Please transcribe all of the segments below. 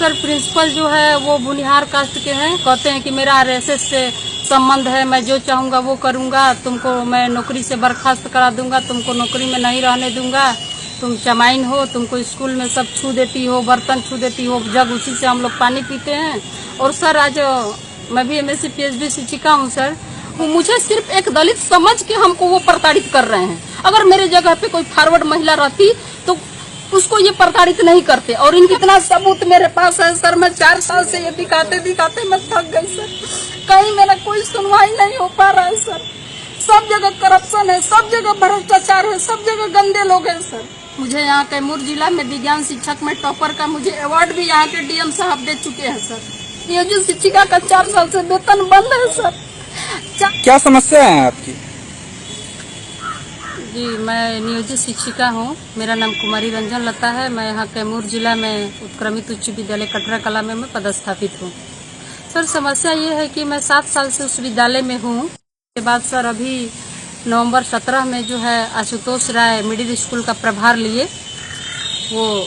Sir principal जो है वो बुनिहार कास्ट के हैं। कहते हैं कि मेरा आरएसएस से संबंध है, मैं जो चाहूँगा वो करूँगा, तुमको मैं नौकरी से बर्खास्त करा दूंगा, तुमको नौकरी में नहीं रहने दूंगा, तुम चमाइन हो, तुमको स्कूल में सब छू देती हो, बर्तन छू देती हो, जग उसी से हम लोग पानी पीते हैं। और सर आज मैं भी एमएससी पीएचडी शिक्षिका हूँ सर, वो मुझे सिर्फ एक दलित समझ के हमको वो प्रताड़ित कर रहे हैं। अगर मेरे जगह पे कोई फॉरवर्ड महिला रहती तो उसको ये प्रताड़ित नहीं करते। और इनकी इतना सबूत मेरे पास है सर, मैं 4 साल से ये दिखाते दिखाते मैं थक गई सर। कहीं मेरा कोई सुनवाई नहीं हो पा रहा है सर। सब जगह करप्शन है, सब जगह भ्रष्टाचार है, सब जगह गंदे लोग हैं सर। मुझे यहाँ कैमूर जिला में विज्ञान शिक्षक में टॉपर का मुझे अवार्ड भी यहाँ के डीएम साहब दे चुके हैं सर। नियोजित शिक्षिका का 4 साल से वेतन बंद है सर। क्या समस्या है आपकी? जी मैं नियोजित शिक्षिका हूँ, मेरा नाम कुमारी रंजन लता है। मैं यहाँ कैमूर जिला में उत्क्रमित उच्च विद्यालय कटरा कला में मैं पदस्थापित हूँ। सर समस्या ये है कि मैं 7 साल से उस विद्यालय में हूँ। उसके बाद सर अभी नवंबर 17 में जो है आशुतोष राय मिडिल स्कूल का प्रभार लिए। वो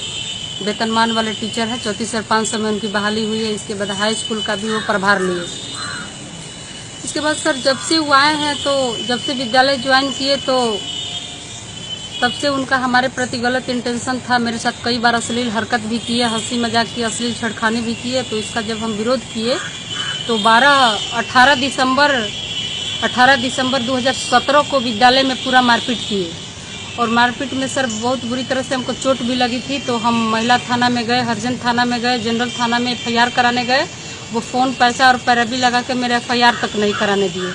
वेतनमान वाले टीचर है, 34,500 में उनकी बहाली हुई है। इसके बाद हाई स्कूल का भी वो प्रभार लिए। इसके बाद सर जब से वो आए हैं तो जब से विद्यालय ज्वाइन किए तो तब से उनका हमारे प्रति गलत इंटेंशन था। मेरे साथ कई बार अश्लील हरकत भी किए, हंसी मजाक की अश्लील छेड़खानी भी किए। तो इसका जब हम विरोध किए तो 18 दिसंबर 2017 को विद्यालय में पूरा मारपीट किए। और मारपीट में सर बहुत बुरी तरह से हमको चोट भी लगी थी। तो हम महिला थाना में गए, हरिजन थाना में गए, जनरल थाना में FIR कराने गए। वो फ़ोन पैसा और पैरवी लगा के मेरे FIR तक नहीं कराने दिए।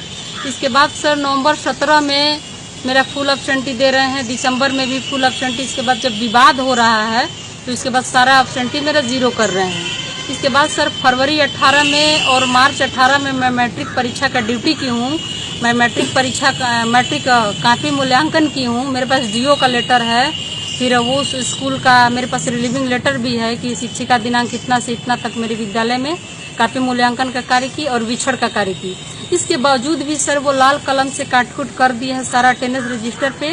इसके बाद सर नवंबर 17 में मेरा फुल एब्सेंटी दे रहे हैं, दिसंबर में भी फुल एब्सेंटी। इसके बाद जब विवाद हो रहा है तो इसके बाद सारा एब्सेंटी मेरा 0 कर रहे हैं। इसके बाद सर फरवरी 18 में और मार्च 18 में मैं मैट्रिक परीक्षा का ड्यूटी की हूँ। मैं मैट्रिक कापी मूल्यांकन की हूँ। मेरे पास DO का लेटर है, फिर वो स्कूल का मेरे पास रिलीविंग लेटर भी है कि शिक्षिका दिनांक इतना से इतना तक मेरे विद्यालय में कापी मूल्यांकन का कार्य की और विछड़ का कार्य की। इसके बावजूद भी सर वो लाल कलम से काट-कूट कर दिए हैं सारा अटेंडेंस रजिस्टर पे।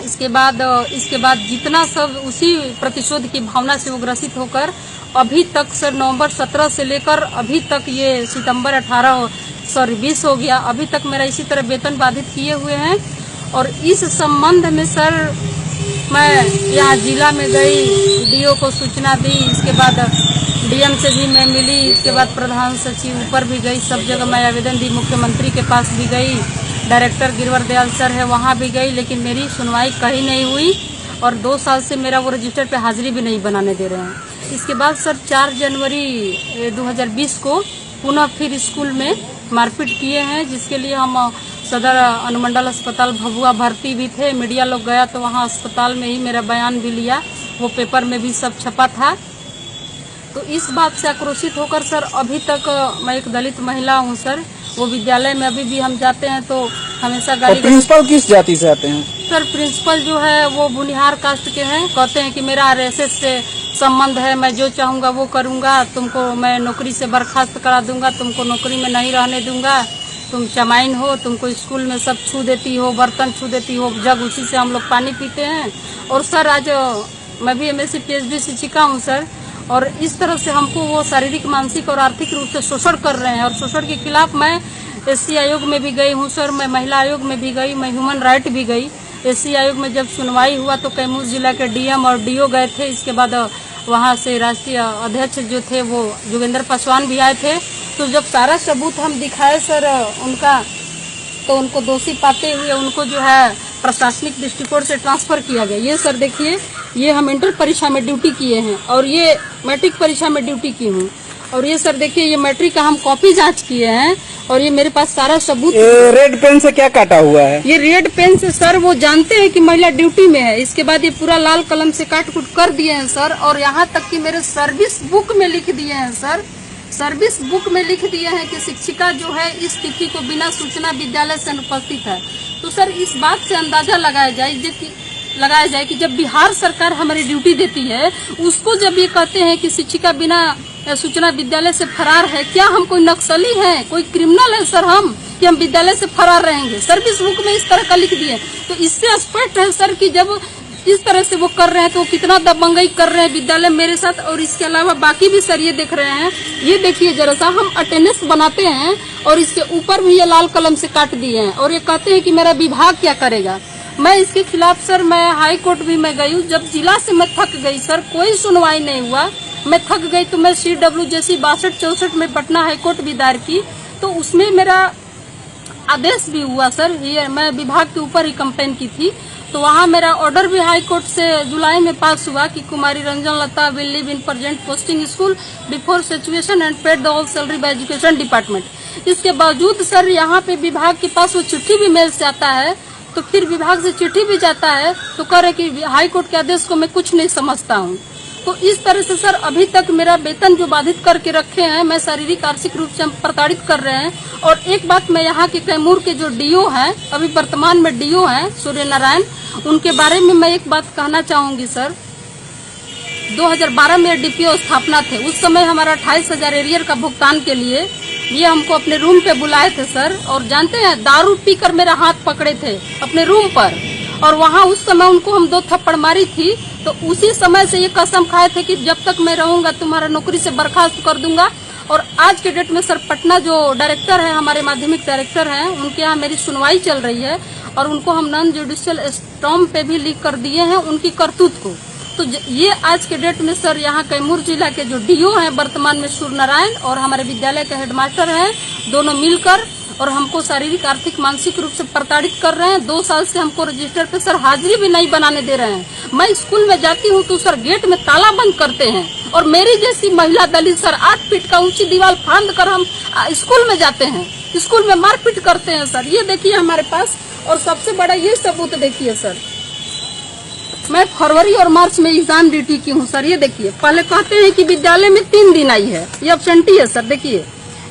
इसके बाद जितना सब उसी प्रतिशोध की भावना से वो ग्रसित होकर अभी तक सर नवंबर 17 से लेकर अभी तक ये सितंबर 20 हो गया, अभी तक मेरा इसी तरह वेतन बाधित किए हुए हैं। और इस संबंध में सर मैं यहाँ जिला में गई, DO को सूचना दी। इसके बाद DM से भी मैं मिली। इसके बाद प्रधान सचिव ऊपर भी गई, सब जगह मैं आवेदन दी। मुख्यमंत्री के पास भी गई, डायरेक्टर गिरवर दयाल सर है वहाँ भी गई, लेकिन मेरी सुनवाई कहीं नहीं हुई। और 2 साल से मेरा वो रजिस्टर पे हाजिरी भी नहीं बनाने दे रहे हैं। इसके बाद सर 4 जनवरी 2020 को पुनः फिर स्कूल में मारपीट किए हैं, जिसके लिए हम सदर अनुमंडल अस्पताल भभुआ भर्ती भी थे। मीडिया लोग गया तो वहाँ अस्पताल में ही मेरा बयान भी लिया, वो पेपर में भी सब छपा था। तो इस बात से आक्रोशित होकर सर अभी तक मैं एक दलित महिला हूँ सर। वो विद्यालय में अभी भी हम जाते हैं तो हमेशा गाली। प्रिंसिपल किस जाति से आते हैं? सर प्रिंसिपल जो है वो बुनिहार कास्ट के हैं। कहते हैं कि मेरा आरएसएस से संबंध है, मैं जो चाहूँगा वो करूँगा, तुमको मैं नौकरी से बर्खास्त करा दूंगा, तुमको नौकरी में नहीं रहने दूंगा, तुम चमाइन हो, तुमको स्कूल में सब छू देती हो, बर्तन छू देती हो, जग उसी से हम लोग पानी पीते हैं। और सर आज मैं भी एमएससी पीएचडी शिक्षिका हूँ सर। और इस तरह से हमको वो शारीरिक, मानसिक और आर्थिक रूप से शोषण कर रहे हैं। और शोषण के खिलाफ मैं SC आयोग में भी गई हूँ सर, मैं महिला आयोग में भी गई, मैं ह्यूमन राइट भी गई। SC आयोग में जब सुनवाई हुआ तो कैमूर जिला के DM और DO गए थे। इसके बाद वहाँ से राष्ट्रीय अध्यक्ष जो थे वो जोगेंद्र पासवान भी आए थे। तो जब सारा सबूत हम दिखाए सर उनका, तो उनको दोषी पाते हुए उनको जो है प्रशासनिक दृष्टिकोण से ट्रांसफर किया गया। ये सर देखिए, ये हम इंटर परीक्षा में ड्यूटी किए हैं और ये मैट्रिक परीक्षा में ड्यूटी की हूँ। और ये सर देखिए, ये मैट्रिक का हम कॉपी जांच किए हैं और ये मेरे पास सारा सबूत। रेड पेन से क्या काटा हुआ है? ये रेड पेन से सर वो जानते हैं कि महिला ड्यूटी में है। इसके बाद ये पूरा लाल कलम से काट-कूट कर दिए हैं सर। और यहाँ तक कि मेरे सर्विस बुक में लिख दिए हैं सर, सर्विस बुक में लिख दिए हैं कि शिक्षिका जो है इस तिथि को बिना सूचना विद्यालय से अनुपस्थित है। तो सर इस बात से अंदाजा लगाया जाए कि जब बिहार सरकार हमारी ड्यूटी देती है, उसको जब ये कहते हैं कि शिक्षिका बिना सूचना विद्यालय से फरार है, क्या हम कोई नक्सली हैं, कोई क्रिमिनल है सर हम कि हम विद्यालय से फरार रहेंगे? सर्विस बुक में इस तरह का लिख दिए। तो इससे स्पष्ट है सर कि जब इस तरह से वो कर रहे हैं तो वो कितना दबंगई कर रहे हैं विद्यालय मेरे साथ। और इसके अलावा बाकी भी सर ये देख रहे हैं, ये देखिए जरा सा, हम अटेंडेंस बनाते हैं और इसके ऊपर भी ये लाल कलम से काट दिए हैं और ये कहते हैं कि मेरा विभाग क्या करेगा। मैं इसके खिलाफ सर मैं हाई कोर्ट भी मैं गई हूँ। जब जिला से मैं थक गई सर, कोई सुनवाई नहीं हुआ, मैं थक गई तो मैं CWJC 6264 में पटना हाई कोर्ट भी दायर की, तो उसमें मेरा आदेश भी हुआ सर। ये मैं विभाग के ऊपर ही कंप्लेन की थी, तो वहाँ मेरा ऑर्डर भी हाई कोर्ट से जुलाई में पास हुआ कि Kumari Ranjan Lata will live in present posting school before situation and paid the whole salary by education department. इसके बावजूद सर यहाँ पे विभाग के पास वो चिट्ठी भी मेल से आता है, तो फिर विभाग से चिट्ठी भी जाता है तो कह रहे कि हाई कोर्ट के आदेश को मैं कुछ नहीं समझता हूँ। तो इस तरह से सर अभी तक मेरा वेतन जो बाधित करके रखे हैं, मैं शारीरिक आर्थिक रूप से हम प्रताड़ित कर रहे हैं। और एक बात मैं यहाँ के कैमूर के जो DO हैं, अभी वर्तमान में DO हैं सूर्य नारायण, उनके बारे में मैं एक बात कहना चाहूंगी सर। 2012 में DPO स्थापना थे, उस समय हमारा 28,000 एरियर का भुगतान के लिए ये हमको अपने रूम पे बुलाए थे सर। और जानते हैं दारू पीकर मेरा हाथ पकड़े थे अपने रूम पर, और वहाँ उस समय उनको हम 2 थप्पड़ मारी थी। तो उसी समय से ये कसम खाए थे कि जब तक मैं रहूंगा तुम्हारा नौकरी से बर्खास्त कर दूंगा। और आज के डेट में सर पटना जो डायरेक्टर है, हमारे माध्यमिक डायरेक्टर हैं, उनके यहाँ मेरी सुनवाई चल रही है और उनको हम नॉन जुडिशियल स्टॉम्प पे भी लिख कर दिए हैं उनकी करतूत को। तो ये आज के डेट में सर यहाँ कैमूर जिला के जो DO हैं वर्तमान में सूर्य नारायण और हमारे विद्यालय के हेडमास्टर हैं, दोनों मिलकर और हमको शारीरिक आर्थिक मानसिक रूप से प्रताड़ित कर रहे हैं। 2 साल से हमको रजिस्टर पे सर हाजिरी भी नहीं बनाने दे रहे हैं। मैं स्कूल में जाती हूँ तो सर गेट में ताला बंद करते हैं, और मेरी जैसी महिला दलित सर 8 फीट का ऊंची दीवार फांद कर हम स्कूल में जाते हैं, स्कूल में मारपीट करते हैं सर। ये देखिए हमारे पास, और सबसे बड़ा ये सबूत देखिए सर, मैं फरवरी और मार्च में एग्जाम ड्यूटी की हूँ सर। ये देखिए, पहले कहते हैं कि विद्यालय में 3 दिन आई है, ये एब्सेंटी है सर। देखिए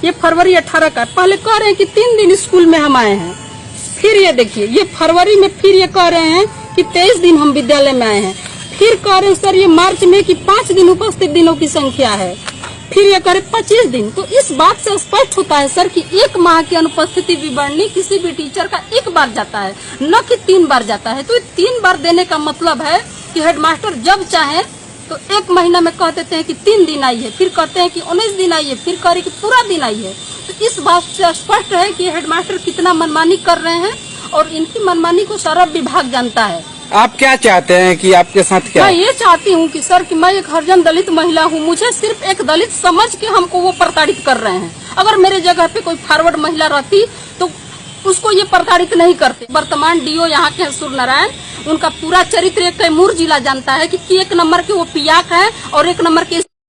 ये फरवरी 18 का, पहले कह रहे हैं कि 3 दिन स्कूल में हम आए हैं। फिर ये देखिए, ये फरवरी में फिर ये कह रहे हैं कि 23 दिन हम विद्यालय में आए हैं। फिर कह रहे हैं सर ये मार्च में कि 5 दिन उपस्थित दिनों की संख्या है। फिर ये कह रहे 25 दिन। तो इस बात से स्पष्ट होता है सर कि 1 माह की अनुपस्थिति विवरणी किसी भी टीचर का 1 बार जाता है, न कि 3 बार जाता है। तो 3 बार देने का मतलब है कि हेडमास्टर जब चाहे तो 1 महीना में कह देते हैं कि 3 दिन आई है, फिर कहते हैं कि 19 दिन आई है, फिर कह रहे कि पूरा दिन आई है। तो इस बात से स्पष्ट है कि हेडमास्टर कितना मनमानी कर रहे हैं, और इनकी मनमानी को सारा विभाग जानता है। आप क्या चाहते हैं कि आपके साथ क्या? मैं ये चाहती हूँ कि सर कि मैं एक हरिजन दलित महिला हूँ, मुझे सिर्फ एक दलित समझ के हमको वो प्रताड़ित कर रहे हैं। अगर मेरे जगह पे कोई फॉरवर्ड महिला रहती तो उसको ये प्रताड़ित नहीं करते। वर्तमान DO यहाँ के हैं सूर्य नारायण, उनका पूरा चरित्र कैमूर जिला जानता है कि 1 नंबर के वो पियाक है और 1 नंबर के